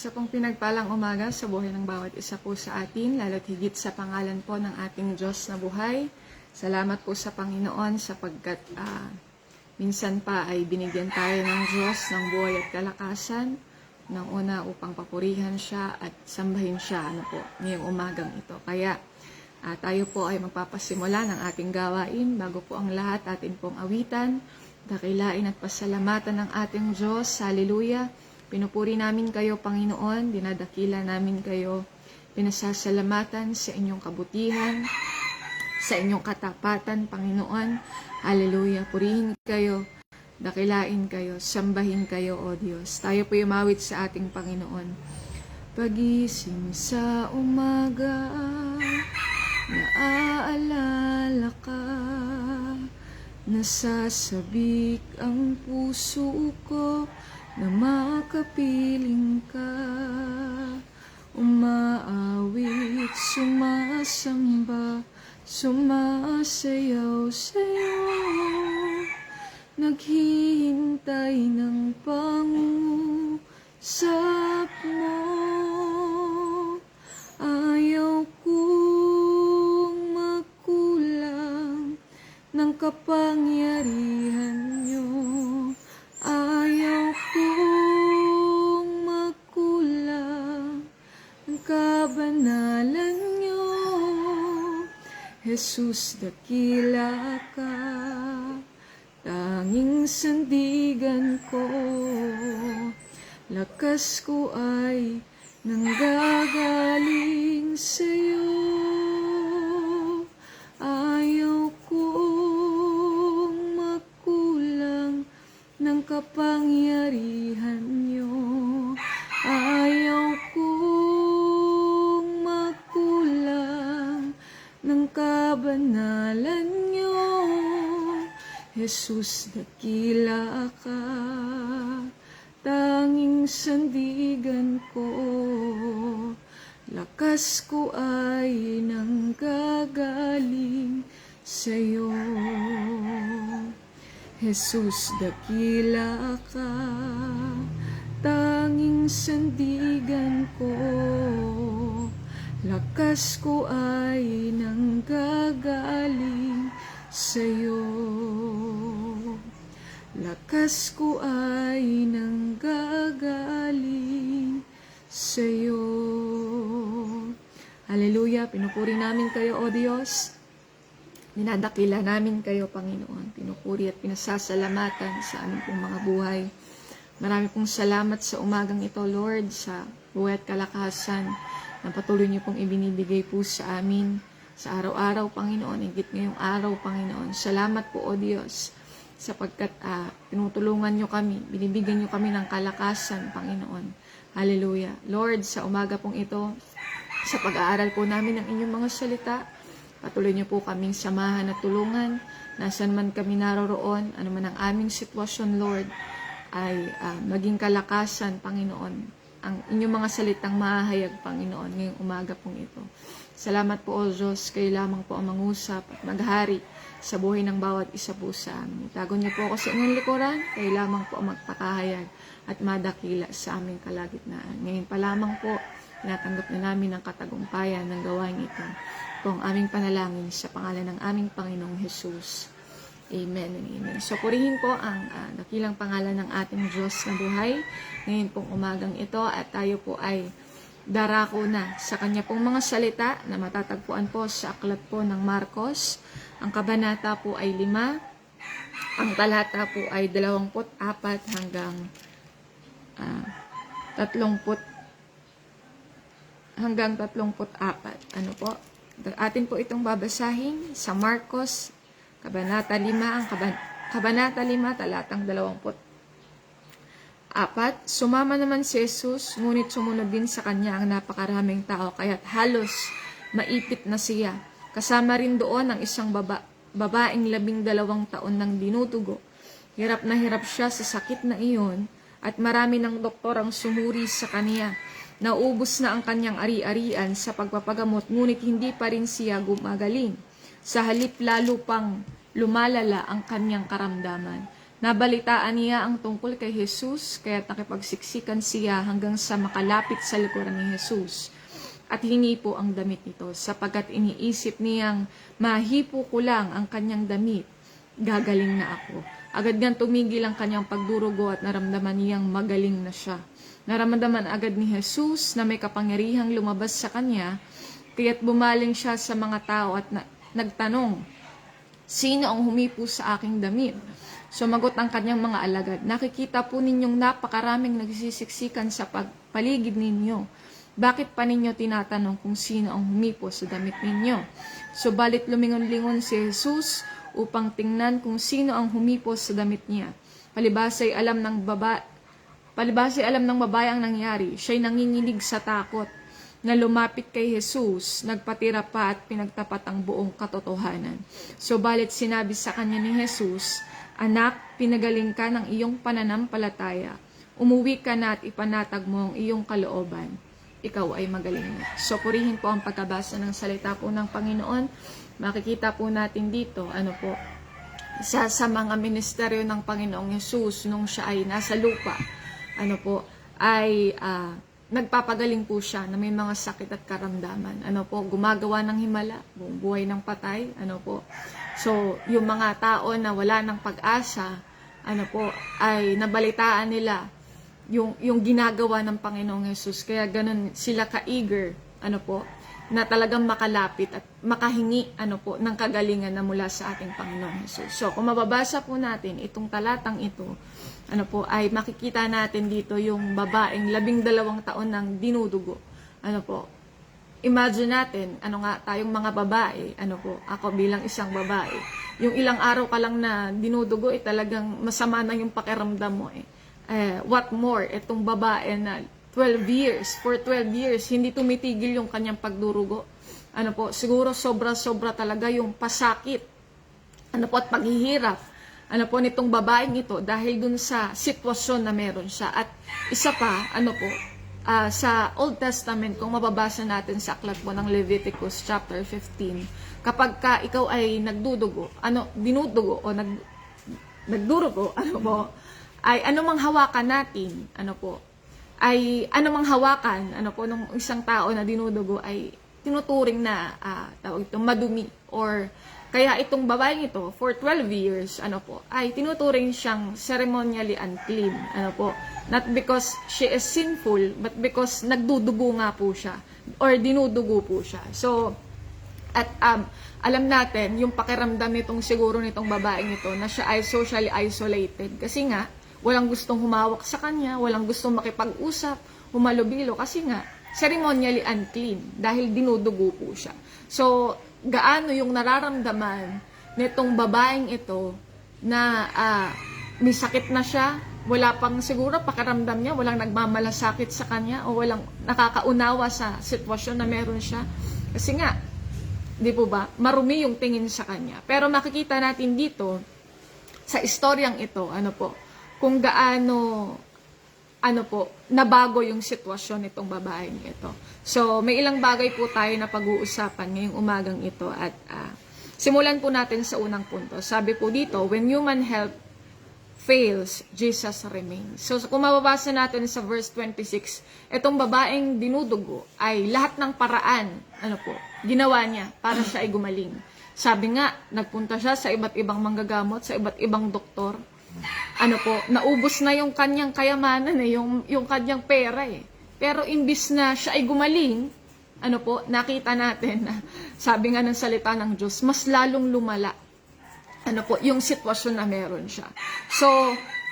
Sa pong pinagpalang umaga sa buhay ng bawat isa po sa atin, lalo't higit sa pangalan po ng ating Diyos na buhay. Salamat po sa Panginoon sapagkat minsan pa ay binigyan tayo ng Diyos ng buhay at kalakasan ng una upang papurihan siya at sambahin siya ngayong umagang ito. Kaya tayo po ay magpapasimula ng ating gawain. Bago po ang lahat, atin pong awitan, dakilain at pasalamatan ng ating Diyos. Hallelujah! Pinupuri namin kayo, Panginoon, dinadakila namin kayo, pinasasalamatan sa inyong kabutihan, sa inyong katapatan, Panginoon. Hallelujah! Purihin kayo, dakilain kayo, sambahin kayo, O Diyos. Tayo po umawit sa ating Panginoon. Pagising sa umaga, naaalala ka, nasasabik ang puso ko, na makapiling ka, umaawit, sumasamba, sumasayaw sa'yo, naghihintay ng pangusap mo. Ayaw kong magkulang ng kapangyarihan niyo. Ayaw kong magkulang ng kabanalan niyo. Jesus, dakila ka, tanging sandigan ko, lakas ko ay nanggagaling sa'yo. Ayaw kong magkulang ng kapangyarihan niyo. Ayaw kong magkulang ng kabanalan niyo. Jesus, dakila ka, tanging sandigan ko, lakas ko ay nanggagaling sa'yo. Jesus, dakila ka, tanging sandigan ko, lakas ko ay nanggagaling sa'yo. Lakas ko ay nanggagaling sa'yo. Hallelujah! Pinupuri namin kayo, O Diyos. Dinadakila namin kayo, Panginoon. Pinupuri at pinasasalamatan sa aming pong mga buhay. Marami pong salamat sa umagang ito, Lord, sa buhay at kalakasan na patuloy niyo pong ibinibigay po sa amin sa araw-araw, Panginoon. Higit ngayong araw, Panginoon. Salamat po, O Diyos, sapagkat tinutulungan niyo kami, binibigyan niyo kami ng kalakasan, Panginoon. Hallelujah. Lord, sa umaga pong ito, sa pag-aaral po namin ng inyong mga salita, patuloy niyo po kaming samahan at tulungan. Nasaan man kami naroroon, ano man ang aming sitwasyon, Lord, ay maging kalakasan, Panginoon. Ang inyong mga salitang mahahayag, Panginoon, ngayong umaga pong ito. Salamat po, O Diyos, kayo lamang po ang mangusap at maghari sa buhay ng bawat isa po sa amin. Itago niyo po ako sa inyong likuran, kayo lamang po ang magpakahayag at madakila sa aming kalagitnaan. Ngayon pa lamang po, tinatanggap na namin ang katagumpayan ng gawain ito. Ito ang aming panalangin sa pangalan ng aming Panginoong Jesus. Amen and amen. So, purihin po ang dakilang pangalan ng ating Diyos na buhay ngayon pong umagang ito at tayo po ay darako na sa kanya pong mga salita na matatagpuan po sa aklat po ng Marcos. Ang kabanata po ay 5, ang talata po ay 24 hanggang 34. Ano po? Atin po itong babasahin sa Marcos, kabanata 5, kabanata 5, talatang 24. Sumama naman si Jesus, ngunit sumunod din sa kanya ang napakaraming tao, kaya't halos maipit na siya. Kasama rin doon ang isang babaeng 12 taon nang dinutugo. Hirap na hirap siya sa sakit na iyon, at marami ng doktor ang sumuri sa kanya. Naubos na ang kanyang ari-arian sa pagpapagamot, ngunit hindi pa rin siya gumagaling. Sa halip lalo pang lumalala ang kanyang karamdaman. Nabalitaan niya ang tungkol kay Jesus, kaya't nakipagsiksikan siya hanggang sa makalapit sa likuran ni Jesus. At hingi po ang damit nito, sapagkat iniisip niyang mahipo ko lang ang kanyang damit, gagaling na ako. Agad niyang tumigil ang kanyang pagdurugo at naramdaman niyang magaling na siya. Naramdaman agad ni Jesus na may kapangyarihang lumabas sa kanya, kaya't bumaling siya sa mga tao at nagtanong, "Sino ang humipo sa aking damit?" Sumagot ang kanyang mga alagad, "Nakikita po ninyong napakaraming nagsisiksikan sa paligid ninyo. Bakit pa ninyo tinatanong kung sino ang humipo sa damit ninyo?" Subalit lumingon-lingon si Jesus upang tingnan kung sino ang humipo sa damit niya. Palibhasa'y alam ng babae ang nangyari. Siya'y nanginginig sa takot na lumapit kay Jesus, nagpatira pa at pinagtapat ang buong katotohanan. Subalit sinabi sa kanya ni Jesus, "Anak, pinagaling ka ng iyong pananampalataya. Umuwi ka na at ipanatag mo ang iyong kalooban. Ikaw ay magaling na." So, purihin po ang pagkabasa ng salita po ng Panginoon. Makikita po natin dito, isa sa mga ministeryo ng Panginoong Yesus nung siya ay nasa lupa, nagpapagaling po siya na may mga sakit at karamdaman. Gumagawa ng himala, buong buhay ng patay, So, yung mga tao na wala ng pag-asa, ay nabalitaan nila yung ginagawa ng Panginoong Yesus. Kaya ganun sila ka-eager, na talagang makalapit at makahingi, ng kagalingan na mula sa ating Panginoong Yesus. So, kung mababasa po natin itong talatang ito, ay makikita natin dito yung babaeng 12 taon ng dinudugo. Imagine natin, tayong mga babae, ako bilang isang babae, yung ilang araw ka lang na dinudugo, talagang masama na yung pakiramdam mo, what more, itong babae na 12 years, for 12 years, hindi tumitigil yung kanyang pagdurugo. Siguro sobra-sobra talaga yung pasakit, at paghihirap, nitong babaeng ito, dahil dun sa sitwasyon na meron siya. At isa pa, sa Old Testament, kung mababasa natin sa aklat po ng Leviticus chapter 15, kapag ka ikaw ay nagdudugo, dinudugo o nagdurugo, ay anumang hawakan natin, ay anumang hawakan, nung isang tao na dinudugo ay tinuturing na madumi, or kaya itong babaeng ito for 12 years ay tinuturing siyang ceremonially unclean, not because she is sinful, but because nagdudugo nga po siya or dinudugo po siya. So at alam natin yung pakiramdam nitong babaeng ito na siya ay socially isolated, kasi nga walang gustong humawak sa kanya, walang gustong makipag-usap, humalubilo, kasi nga ceremonially unclean dahil dinudugo po siya. So, gaano yung nararamdaman nitong babaeng ito na may sakit na siya, wala pang siguro pakiramdam niya, walang nagmamalasakit sa kanya o walang nakakaunawa sa sitwasyon na meron siya. Kasi nga, di po ba, marumi yung tingin sa kanya. Pero makikita natin dito, sa istoryang ito, kung gaano nabago yung sitwasyon nitong babaeng ito. So, may ilang bagay po tayo na pag-uusapan ngayong umagang ito at simulan po natin sa unang punto. Sabi po dito, when human help fails, Jesus remains. So, kung mababasa natin sa verse 26, itong babaeng dinudugo ay lahat ng paraan, ginawa niya para siya ay gumaling. Sabi nga, nagpunta siya sa iba't ibang manggagamot, sa iba't ibang doktor. Naubos na yung kanyang kayamanan, yung kanyang pera Pero imbis na siya ay gumaling, nakita natin na sabi nga ng salita ng Diyos, mas lalong lumala. Yung sitwasyon na meron siya. So,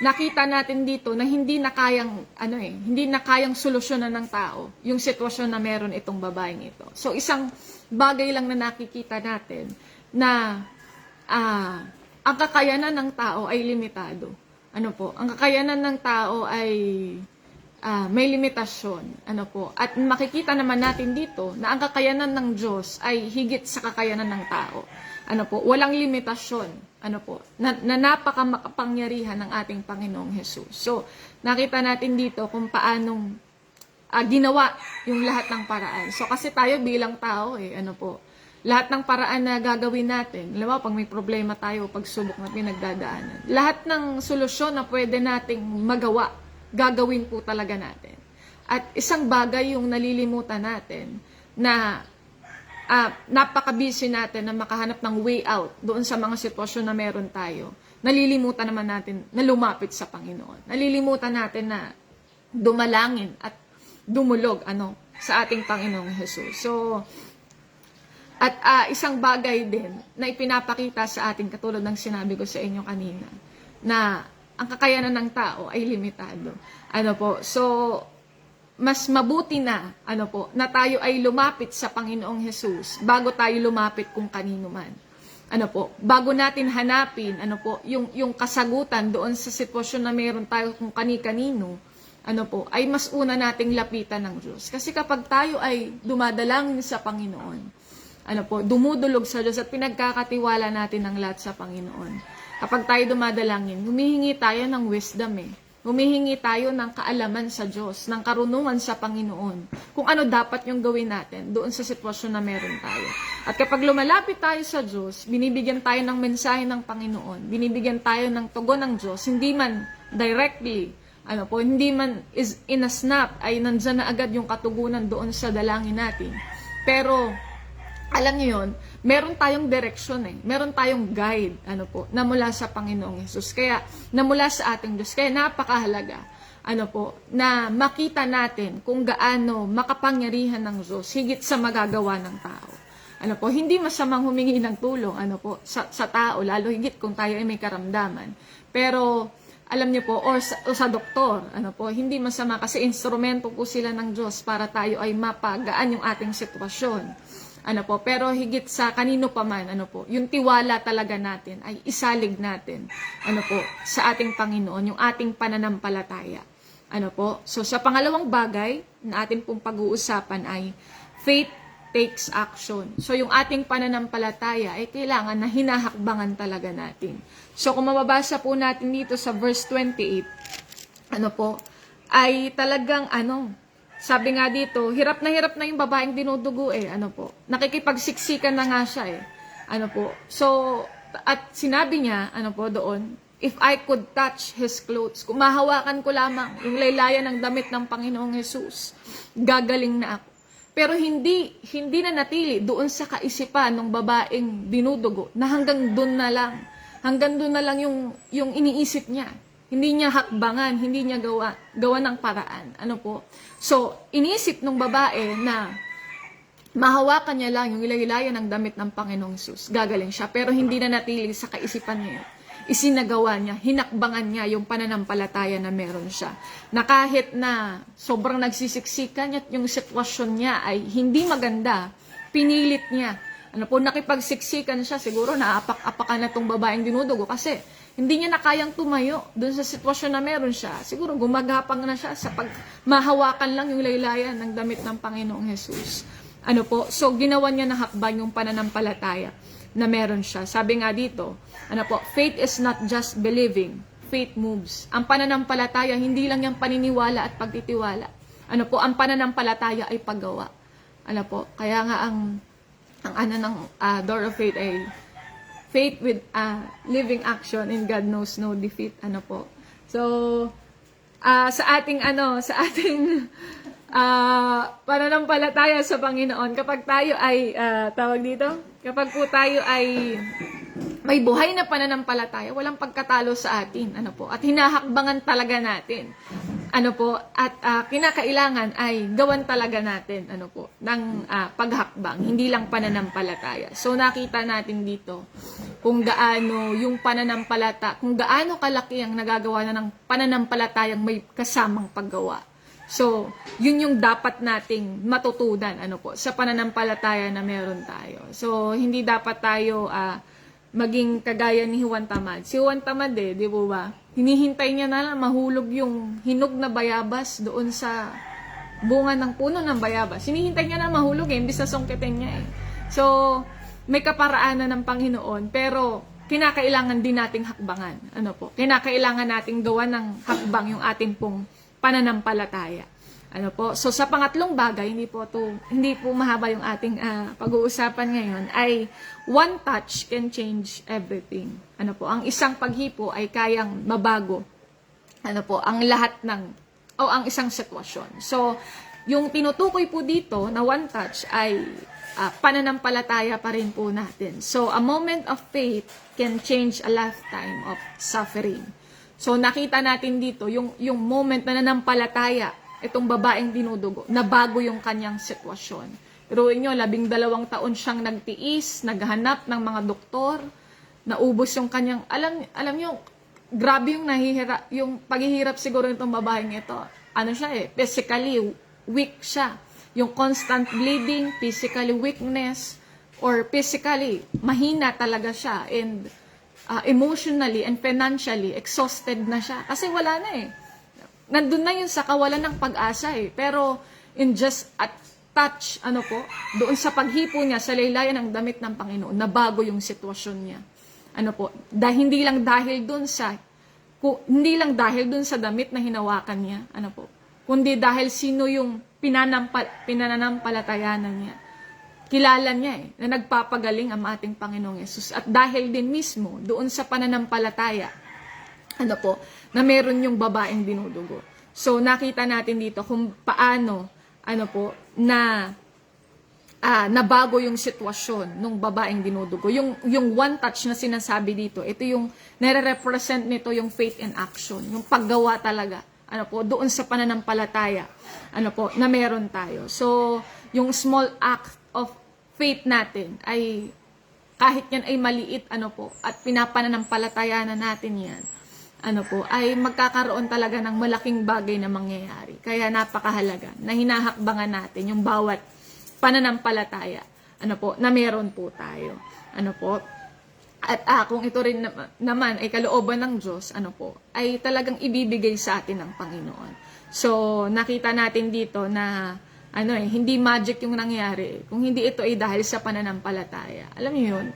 nakita natin dito na hindi na kayang solusyonan ng tao yung sitwasyon na meron itong babaeng ito. So, isang bagay lang na nakikita natin na ang kakayanan ng tao ay limitado. Ang kakayanan ng tao ay may limitasyon. At makikita naman natin dito na ang kakayanan ng Diyos ay higit sa kakayanan ng tao. Walang limitasyon. Na napakamakapangyarihan ng ating Panginoong Jesus. So, nakita natin dito kung paanong ginawa yung lahat ng paraan. So, kasi tayo bilang tao, lahat ng paraan na gagawin natin, alam mo, pag may problema tayo, pag subok na pinagdadaanan, lahat ng solusyon na pwede nating magawa, gagawin po talaga natin. At isang bagay yung nalilimutan natin na napaka-busy natin na makahanap ng way out doon sa mga sitwasyon na meron tayo. Nalilimutan naman natin na lumapit sa Panginoon. Nalilimutan natin na dumalangin at dumulog sa ating Panginoong Jesus. So, at isang bagay din na ipinapakita sa atin, katulad ng sinabi ko sa inyo kanina, na ang kakayanan ng tao ay limitado. So, mas mabuti na, na tayo ay lumapit sa Panginoong Jesus bago tayo lumapit kung kanino man. Bago natin hanapin, yung kasagutan doon sa sitwasyon na meron tayo kung kani-kanino, ay mas una nating lapitan ng Diyos. Kasi kapag tayo ay dumadalangin sa Panginoon, dumudulog sa Diyos at pinagkakatiwala natin ang lahat sa Panginoon. Kapag tayo dumadalangin, humihingi tayo ng wisdom Humihingi tayo ng kaalaman sa Diyos, ng karunungan sa Panginoon, kung ano dapat yung gawin natin doon sa sitwasyon na meron tayo. At kapag lumalapit tayo sa Diyos, binibigyan tayo ng mensahe ng Panginoon, binibigyan tayo ng tugon ng Diyos, hindi man directly, hindi man is in a snap, ay nandyan na agad yung katugunan doon sa dalangin natin. Pero, alam niyo yun, meron tayong direksyon meron tayong guide, na mula sa Panginoong Hesus. Kaya, na mula sa ating Diyos. Kaya napakahalaga, na makita natin kung gaano makapangyarihan ng Diyos higit sa magagawa ng tao. Hindi masamang humingi ng tulong, sa tao, lalo higit kung tayo ay may karamdaman. Pero, alam niyo po, o sa doktor, hindi masama kasi instrumento po sila ng Diyos para tayo ay mapagaan yung ating sitwasyon. Pero higit sa kanino pa man, yung tiwala talaga natin ay isalig natin, sa ating Panginoon, yung ating pananampalataya. So sa pangalawang bagay na atin pong pag-uusapan ay faith takes action. So yung ating pananampalataya ay kailangan na hinahakbangan talaga natin. So kung mababasa po natin dito sa verse 28, ay talagang sabi nga dito, hirap na yung babaeng dinudugo nakikipagsiksikan na nga siya So, at sinabi niya, doon, if I could touch His clothes, kung mahawakan ko lamang yung laylayan ng damit ng Panginoong Jesus, gagaling na ako. Pero hindi na natili doon sa kaisipan ng babaeng dinudugo, na hanggang doon na lang yung iniisip niya. Hindi niya hakbangan, hindi niya gawa ng paraan. So, inisip ng babae na mahawakan niya lang yung ilaylayan ng damit ng Panginoong Jesus. Gagaling siya. Pero hindi na natili sa kaisipan niya. Isinagawa niya, hinakbangan niya yung pananampalataya na meron siya. Na kahit na sobrang nagsisiksikan at yung sitwasyon niya ay hindi maganda, pinilit niya. Nakipagsiksikan siya, siguro naapak-apakan na tong babaeng dinudugo kasi hindi niya na kayang tumayo doon sa sitwasyon na meron siya. Siguro gumagapang na siya sa mahawakan lang yung laylayan ng damit ng Panginoong Jesus. So ginawa niya na hakbang yung pananampalataya na meron siya. Sabi nga dito, faith is not just believing, faith moves. Ang pananampalataya, hindi lang yung paniniwala at pagtitiwala. Ang pananampalataya ay paggawa. Kaya nga ang door of faith ay faith with living action and God knows no defeat. So, sa ating pananampalataya sa Panginoon, kapag tayo ay, kapag po tayo ay may buhay na pananampalataya, walang pagkatalo sa atin, at hinahakbangan talaga natin, at kinakailangan ay gawan talaga natin, ng paghakbang, hindi lang pananampalataya. So, nakita natin dito kung gaano yung kung gaano kalaki ang nagagawa na ng pananampalatayang may kasamang paggawa. So, yun yung dapat nating matutunan, sa pananampalataya na meron tayo. So, hindi dapat tayo, maging kagaya ni Juan Tamad. Si Juan Tamad di ba? Hinihintay niya na lang mahulog yung hinog na bayabas doon sa bunga ng puno ng bayabas. Hinihintay niya na mahulog imbis na sungkitin niya So, may kaparaanan ng Panginoon, pero kinakailangan din nating hakbangan. Kinakailangan nating gawa ng hakbang yung ating pong pananampalataya. Ano po? So sa pangatlong bagay, hindi po mahaba yung ating pag-uusapan ngayon, ay one touch can change everything. Ano po? Ang isang paghipo ay kayang mabago. Ano po? Ang lahat ang isang sitwasyon. So yung tinutukoy po dito na one touch ay pananampalataya pa rin po natin. So a moment of faith can change a lifetime of suffering. So nakita natin dito yung moment na nanampalataya itong babaeng dinudugo, na bago yung kanyang sitwasyon. Pero inyo, 12 taon siyang nagtiis, naghanap ng mga doktor, naubos yung kanyang, alam nyo, grabe yung paghihirap siguro nitong babaeng ito. Ano siya physically weak siya. Yung constant bleeding, physically weakness, or physically, mahina talaga siya. And emotionally and financially, exhausted na siya. Kasi wala na nandun na yun sa kawalan ng pag-asa Pero in just a touch, doon sa paghipo niya sa laylayan ng damit ng Panginoon, nabago yung sitwasyon niya. Hindi lang dahil doon sa damit na hinawakan niya, kundi dahil sino yung pinananampalatayanan niya. Kilala niya na nagpapagaling ang ating Panginoong Yesus. At dahil din mismo doon sa pananampalataya, na meron yung babaeng dinudugo. So, nakita natin dito kung paano, nabago yung sitwasyon ng babaeng dinudugo. Yung one touch na sinasabi dito, ito yung nare-represent nito yung faith in action, yung paggawa talaga, doon sa pananampalataya, na meron tayo. So, yung small act of faith natin ay, kahit yan ay maliit, at pinapananampalataya na natin yan, ay magkakaroon talaga ng malaking bagay na mangyayari. Kaya napakahalaga na hinahakbangan natin yung bawat pananampalataya, na meron po tayo. At kung ito rin naman ay kalooban ng Diyos, ay talagang ibibigay sa atin ng Panginoon. So, nakita natin dito na, hindi magic yung nangyari. Kung hindi ito ay dahil sa pananampalataya. Alam niyo yun?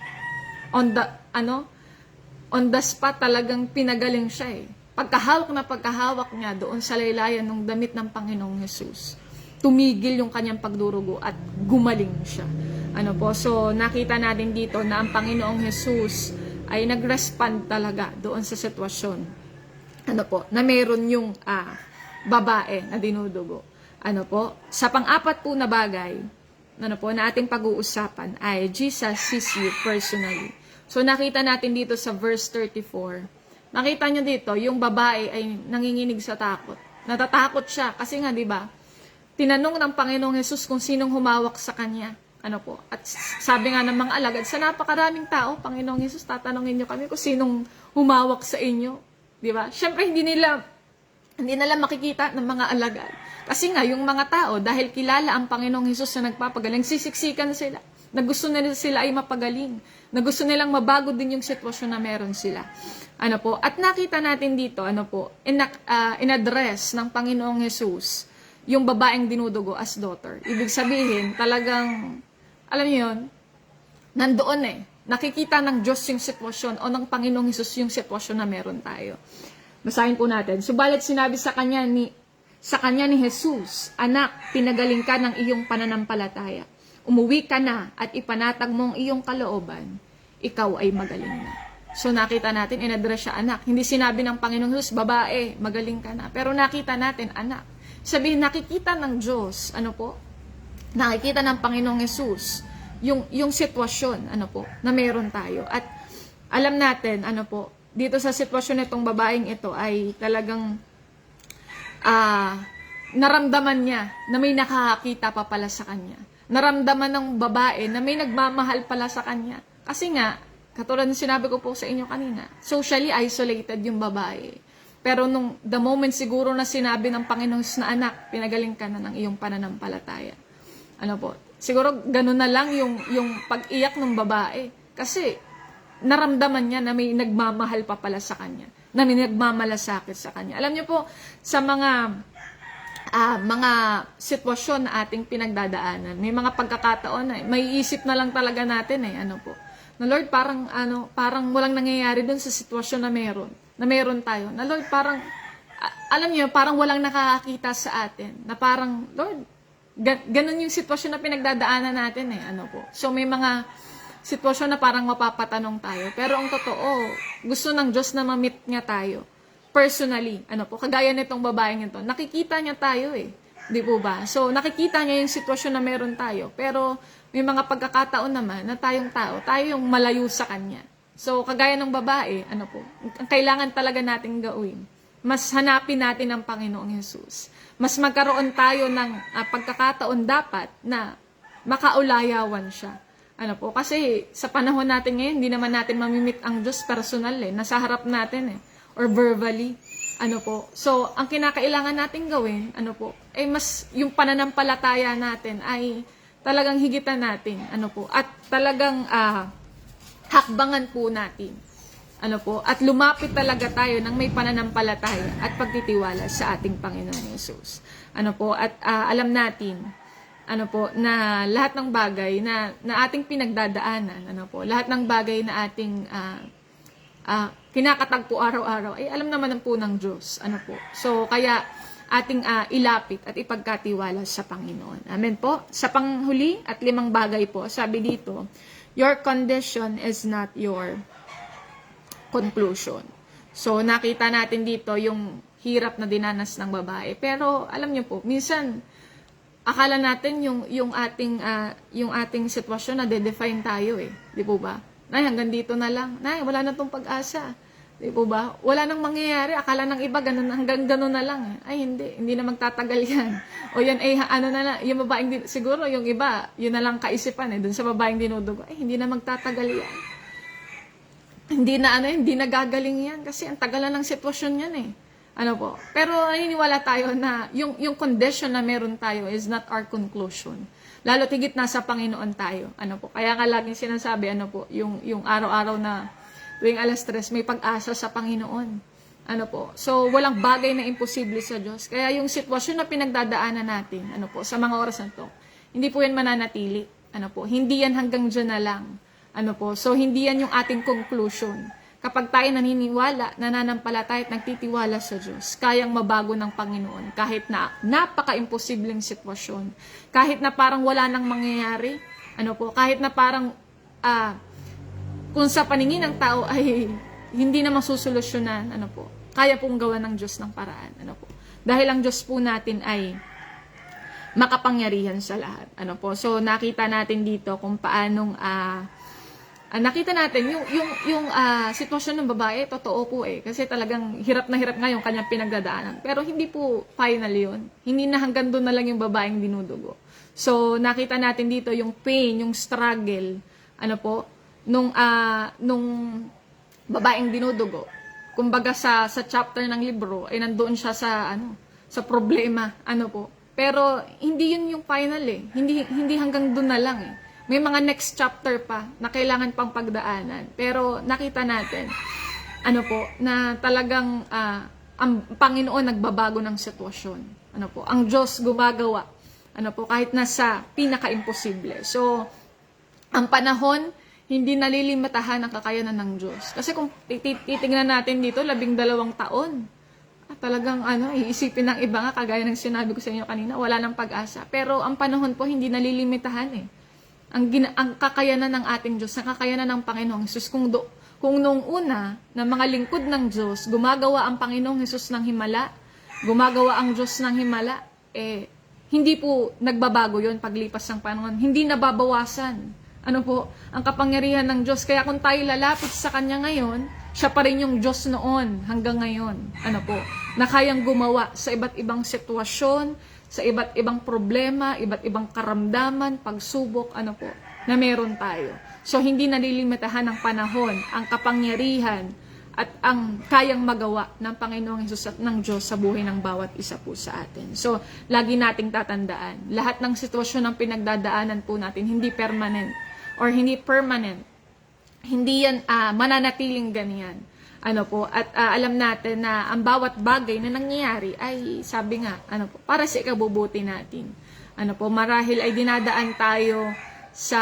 On the spot talagang pinagaling siya pagkahawak niya doon sa laylayan ng damit ng Panginoong Hesus, tumigil yung kanyang pagdurugo at gumaling siya. So nakita natin dito na ang Panginoong Hesus ay nag-respond talaga doon sa sitwasyon. Na meron yung babae na dinudugo. Sa pang-apat po na bagay, na ating pag-uusapan ay Jesus sees you personally. So, nakita natin dito sa verse 34. Nakita nyo dito, yung babae ay nanginginig sa takot. Natatakot siya. Kasi nga, di ba, tinanong ng Panginoong Hesus kung sinong humawak sa kanya. At sabi nga ng mga alagad, sa napakaraming tao, Panginoong Hesus, tatanungin nyo kami kung sinong humawak sa inyo. Di ba? Siyempre, hindi nila makikita ng mga alagad. Kasi nga, yung mga tao, dahil kilala ang Panginoong Hesus na nagpapagaling, sisiksikan sila. Na gusto nila sila ay mapagaling. Na gusto nilang mabago din yung sitwasyon na meron sila. At nakita natin dito, in-address ng Panginoong Hesus yung babaeng dinudugo as daughter. Ibig sabihin, talagang, alam niyo yun, nandoon nakikita ng Diyos yung sitwasyon o ng Panginoong Hesus yung sitwasyon na meron tayo. Basahin po natin. Subalit sinabi sa kanya ni Jesus, anak, pinagaling ka ng iyong pananampalataya. Umuwi ka na at ipanatag mo ang iyong kalooban, ikaw ay magaling na. So nakita natin, in-address siya anak. Hindi sinabi ng Panginoong Jesus, babae, magaling ka na. Pero nakita natin, anak. Sabihin, nakikita ng Diyos, nakikita ng Panginoong Jesus, yung sitwasyon, na meron tayo. At alam natin, dito sa sitwasyon nitong babaeng ito ay talagang naramdaman niya na may nakakakita pa pala sa kanya. Naramdaman ng babae na may nagmamahal pala sa kanya. Kasi nga, katulad ng sinabi ko po sa inyo kanina, socially isolated yung babae. Pero the moment siguro na sinabi ng Panginoon na anak, pinagaling ka na ng iyong pananampalataya. Siguro ganun na lang yung pag-iyak ng babae. Kasi naramdaman niya na may nagmamahal pa pala sa kanya. Na may nagmamalasakit sa kanya. Alam niyo po, sa mga sitwasyon na ating pinagdadaanan. May mga pagkakataon na may isip na lang talaga natin na Lord, parang walang nangyayari dun sa sitwasyon na meron tayo. Na Lord, parang alam niyo, parang walang nakakakita sa atin. Na parang, Lord, ganun yung sitwasyon na pinagdadaanan natin eh. Ano po. So may mga sitwasyon na parang mapapatanong tayo. Pero ang totoo, gusto ng Diyos na ma-meet niya tayo. Personally. Ano po. Kagaya nitong babaeng ito. Nakikita niya tayo eh. Di po ba? So nakikita niya yung sitwasyon na meron tayo. Pero may mga pagkakataon naman na tayong tao, tayo yung malayo sa Kanya. So kagaya ng babae, ano po, ang kailangan talaga nating gawin, mas hanapin natin ang Panginoong Hesus. Mas magkaroon tayo ng pagkakataon dapat na makaulayawan siya. Ano po, kasi sa panahon natin ngayon, hindi naman natin mamimit ang Diyos personal eh. Nasa harap natin eh. Or verbally. Ano po. So, ang kinakailangan natin gawin, ano po, ay mas yung pananampalataya natin ay talagang higitan natin. Ano po. At talagang hakbangan po natin. Ano po, at lumapit talaga tayo ng may pananampalataya at pagtitiwala sa ating Panginoon Hesus. Ano po, at alam natin, ano po, na lahat ng bagay na ating pinagdadaanan, ano po, lahat ng bagay na ating kinakatagpo araw-araw, ay alam naman po ng Diyos. Ano po, so kaya ating ilapit at ipagkatiwala sa Panginoon. Amen po. Sa panghuli at 5 bagay po, sabi dito, your condition is not your conclusion. So, nakita natin dito yung hirap na dinanas ng babae. Pero, alam niyo po, minsan, akala natin yung ating sitwasyon na de-define tayo eh. Di po ba? Nay, hanggang dito na lang. Nay, wala na tong pag-asa. Di po ba? Wala nang mangyayari. Akala ng iba, hanggang ganun na lang. Ay, hindi na magtatagal yan. O yan, ano na lang, yung babaeng, siguro yung iba, yun na lang kaisipan eh, dun sa babaeng dinudugo. Ay, hindi na magtatagal yan. Hindi na gagaling yan kasi ang tagal na ng sitwasyon yan eh. Ano po? Pero naniniwala tayo na yung condition na meron tayo is not our conclusion. Lalo tigit nasa Panginoon tayo. Ano po? Kaya nga laging sinasabi, ano po, yung araw-araw na tuwing 3:00 may pag-asa sa Panginoon. Ano po? So, walang bagay na imposible sa Diyos. Kaya yung sitwasyon na pinagdadaanan natin, ano po, sa mga oras na to, hindi po yan mananatili. Ano po? Hindi yan hanggang dyan na lang. Ano po? So, hindi yan yung ating conclusion. Kapag tayo naniniwala, nananampalataya at nagtitiwala sa Diyos, kayang mabago ng Panginoon kahit na napaka-imposibleng sitwasyon. Kahit na parang wala nang mangyayari. Ano po? Kahit na parang kung sa paningin ng tao ay hindi na masusolusyonan, ano po? Kaya pong gawa ng Diyos ng paraan. Ano po? Dahil ang Diyos po natin ay makapangyarihan sa lahat. Ano po? So, nakita natin dito kung paanong nakita natin yung sitwasyon ng babae, totoo po eh. Kasi talagang hirap na hirap nga yung kanyang pinagdadaanan. Pero hindi po final yun. Hindi na hanggang doon na lang yung babaeng dinudugo. So, nakita natin dito yung pain, yung struggle, ano po, nung babaeng dinudugo. Kumbaga sa chapter ng libro, ay nandoon siya sa problema, ano po. Pero, hindi yun yung final eh. Hindi hanggang doon na lang eh. May mga next chapter pa na kailangan pang pagdaanan. Pero nakita natin, ano po, na talagang ang Panginoon nagbabago ng sitwasyon. Ano po, ang Diyos gumagawa. Ano po, kahit nasa pinaka-imposible. So, ang panahon, hindi nalilimitahan ang kakayanan ng Diyos. Kasi kung titingnan natin dito, 12 taon. Talagang iisipin ng iba nga, kagaya ng sinabi ko sa inyo kanina, wala ng pag-asa. Pero ang panahon po, hindi nalilimitahan eh. Ang kakayanan ng ating Diyos, ang kakayanan ng Panginoong Hesus, kung noong una, na mga lingkod ng Diyos, gumagawa ang Panginoong Hesus ng himala, gumagawa ang Diyos ng himala, hindi po nagbabago yon paglipas ng panahon. Hindi nababawasan. Ano po, ang kapangyarihan ng Diyos. Kaya kung tayo lalapit sa Kanya ngayon, siya pa rin yung Diyos noon hanggang ngayon. Ano po, na kayang gumawa sa iba't ibang sitwasyon, sa iba't ibang problema, iba't ibang karamdaman, pagsubok, ano po, na meron tayo. So, hindi nalilimitahan ng panahon, ang kapangyarihan, at ang kayang magawa ng Panginoong Hesus at ng Diyos sa buhay ng bawat isa po sa atin. So, lagi nating tatandaan, lahat ng sitwasyon ng pinagdadaanan po natin, hindi permanent, or hindi permanent. Hindi yan mananatiling ganyan. Ano po, at alam natin na ang bawat bagay na nangyayari ay, sabi nga, ano po, para sa ikabubuti natin. Ano po, marahil ay dinadaan tayo sa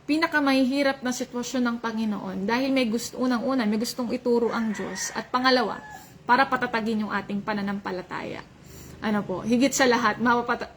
pinakamahihirap na sitwasyon ng Panginoon dahil may gustong ituro ang Diyos. At pangalawa, para patatagin yung ating pananampalataya. Ano po, higit sa lahat,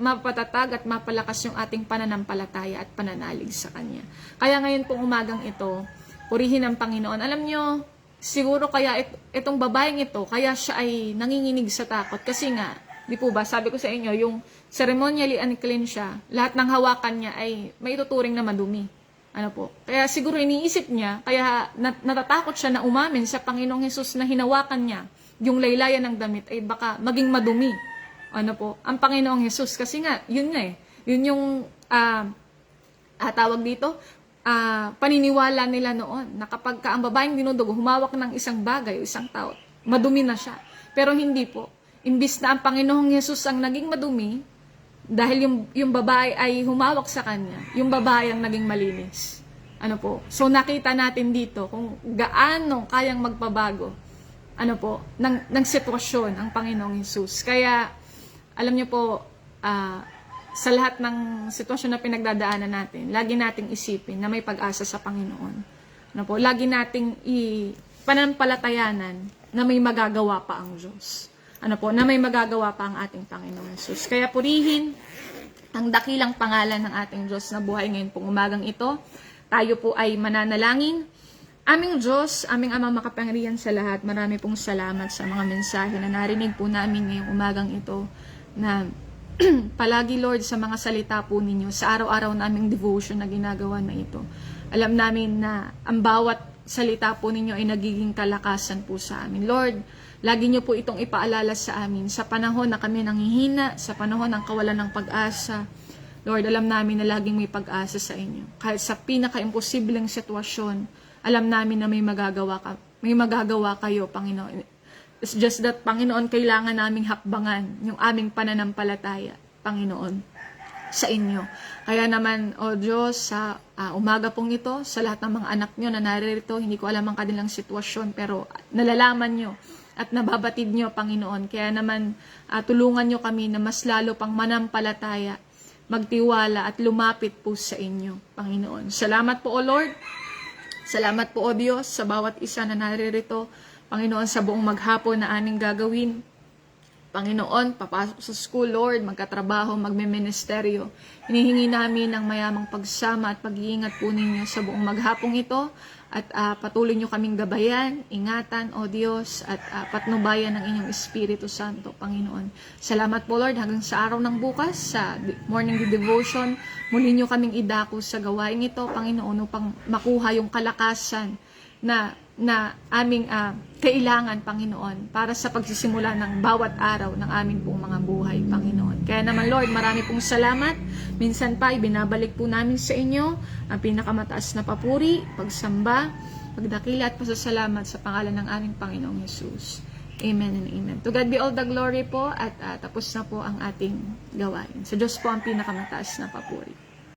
mapatatag at mapalakas yung ating pananampalataya at pananalig sa Kanya. Kaya ngayon pong umagang ito, purihin ang Panginoon. Alam nyo, siguro kaya itong babaeng ito, kaya siya ay nanginginig sa takot. Kasi nga, di po ba, sabi ko sa inyo, yung ceremonially unclean siya, lahat ng hawakan niya ay may tuturing na madumi. Ano po? Kaya siguro iniisip niya, kaya natatakot siya na umamin sa Panginoong Hesus na hinawakan niya yung laylayan ng damit ay baka maging madumi. Ano po? Ang Panginoong Hesus. Kasi nga, yun nga eh. Yun yung tawag dito, paniniwala nila noon na kapag ang babaeng dinudugo, humawak ng isang bagay o isang tao, madumi na siya. Pero hindi po. Imbis na ang Panginoong Hesus ang naging madumi, dahil yung babae ay humawak sa kanya, yung babae ang naging malinis. Ano po? So nakita natin dito kung gaano kayang magpabago ng sitwasyon ang Panginoong Hesus. Kaya alam niyo po, sa lahat ng sitwasyon na pinagdadaanan natin, lagi nating isipin na may pag-asa sa Panginoon. Ano po? Lagi nating pananampalatayanan na may magagawa pa ang Diyos. Ano po? Na may magagawa pa ang ating Panginoong Hesus. Kaya purihin ang dakilang pangalan ng ating Diyos na buhay ngayon pong umagang ito. Tayo po ay mananalangin. Aming Diyos, aming Amang makapangyarihan sa lahat, marami pong salamat sa mga mensahe na narinig po namin ngayong umagang ito, na palagi Lord sa mga salita po ninyo, sa araw-araw naming devotion na ginagawa na ito. Alam namin na ang bawat salita po ninyo ay nagiging kalakasan po sa amin. Lord, lagi niyo po itong ipaalala sa amin sa panahon na kami nanghihina, sa panahon ng kawalan ng pag-asa. Lord, alam namin na laging may pag-asa sa inyo. Kahit sa pinaka-imposibleng sitwasyon, alam namin na may magagawa kayo, Panginoon. It's just that, Panginoon, kailangan naming hakbangan yung aming pananampalataya, Panginoon, sa inyo. Kaya naman, O Diyos, sa umaga pong ito, sa lahat ng mga anak nyo na naririto, hindi ko alam ang kanilang sitwasyon, pero nalalaman nyo at nababatid nyo, Panginoon. Kaya naman, tulungan nyo kami na mas lalo pang manampalataya, magtiwala at lumapit po sa inyo, Panginoon. Salamat po, O Lord. Salamat po, O Diyos, sa bawat isa na naririto, Panginoon, sa buong maghapon na aming gagawin. Panginoon, papasok sa school, Lord, magkatrabaho, magme-ministeryo. Hinihingi namin ng mayamang pagsama at pag-iingat po ninyo sa buong maghapong ito. At patuloy nyo kaming gabayan, ingatan, O Diyos, at patnubayan ng inyong Espiritu Santo, Panginoon. Salamat po, Lord, hanggang sa araw ng bukas, sa morning devotion, muli nyo kaming idako sa gawain ito, Panginoon, upang makuha yung kalakasan na aming kailangan, Panginoon, para sa pagsisimula ng bawat araw ng aming pong mga buhay, Panginoon. Kaya naman, Lord, marami pong salamat. Minsan pa, ibinabalik po namin sa inyo ang pinakamataas na papuri, pagsamba, pagdakila at pasasalamat sa pangalan ng aming Panginoong Hesus. Amen and amen. To God be all the glory po, at tapos na po ang ating gawain. Sa Diyos po ang pinakamataas na papuri.